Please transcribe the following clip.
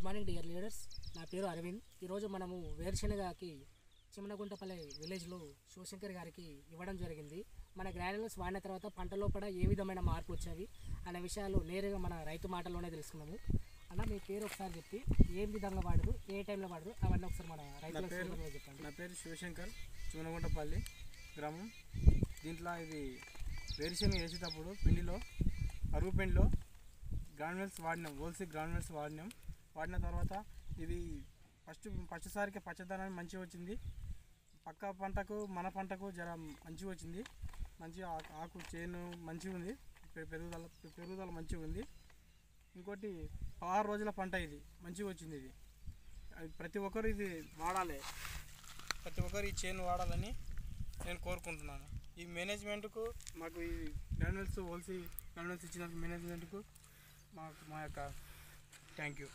Good morning dear leaders. నా పేరు అరవింద్. ఈరోజు మనము వేరుశెనగకి చిమనగుంటపల్లి విలేజ్లో శివశంకర్ గారికి ఇవ్వడం జరిగింది. మన గ్రాన్యుల్స్ వాడిన తర్వాత పంట లోపల ఏ విధమైన మార్పు వచ్చేవి అనే విషయాలు నేరుగా మన రైతు మాటల్లోనే తెలుసుకున్నాము. అన్న, మీ పేరు ఒకసారి చెప్పి ఏ విధంగా వాడరు, ఏ టైంలో వాడరు, అవన్నీ ఒకసారి మన రైతులకు చెప్పండి. నా పేరు శివశంకర్, చిమనగుంటపల్లి గ్రామం. దీంట్లో ఇది వేరుశెనగ వేసేటప్పుడు పిండిలో అరుగు పిండిలో గ్రాన్యుల్స్ వాడినాం, ఓల్సీ గ్రాన్యుల్స్ వాడిన తర్వాత ఇది ఫస్ట్ సారికి పచ్చదనాన్ని మంచిగా వచ్చింది. పక్క పంటకు మన పంటకు జర మంచిగా వచ్చింది. మంచిగా ఆకు చేను మంచిగా ఉంది, పెరుగుదల మంచిగా ఉంది. ఇంకోటి 6 రోజుల పంట, ఇది మంచిగా వచ్చింది. ఇది ప్రతి ఒక్కరు ఇది వాడాలి, ప్రతి ఒక్కరు ఈ చేను వాడాలని నేను కోరుకుంటున్నాను. ఈ మేనేజ్మెంట్కు మాకు ఈ గ్రాన్యుల్స్ ఓల్సీ గ్రాన్యుల్స్ ఇచ్చిన మేనేజ్మెంట్కు మా యొక్క థ్యాంక్ యూ.